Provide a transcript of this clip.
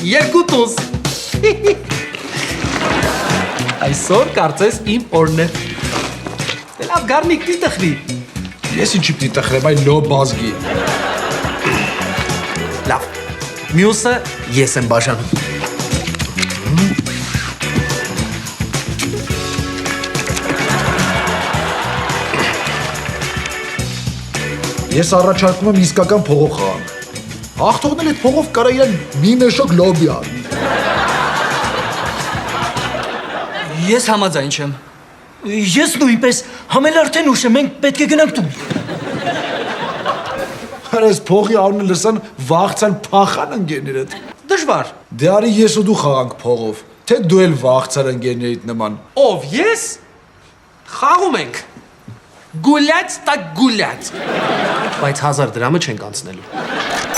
երկու տուս։ Այսօր կարծես իմ օրն է։ Դե լավ գարմիկ դի տխրի։ Ես ինչի պիտի տխրեմ, այ լո բազգի։ Լավ, մյուսը ես եմ բաժանում։ Ես առաջարկում եմ իսկական փողով խաղանք։ Հաղթողն էլ այդ փողով կարա իրեն մի մեշոկ լոբի արի։ Ես համաձայն չեմ։ Ես նույնպես համելարդեն ուշ է, մենք պետք է գնանք տուն։ Այս փողի անունը լսան վաղցան փախան ընկերներդ։ Դժվար։ Դե արի ես ու դու խաղանք փողով, թե դու էլ վաղցար ընկերներիդ նման։ Ով ես։ Խաղում ենք։ Գուլյաց տակ գուլյաց։ Բայց 1000 դրամը չենք անցնելու։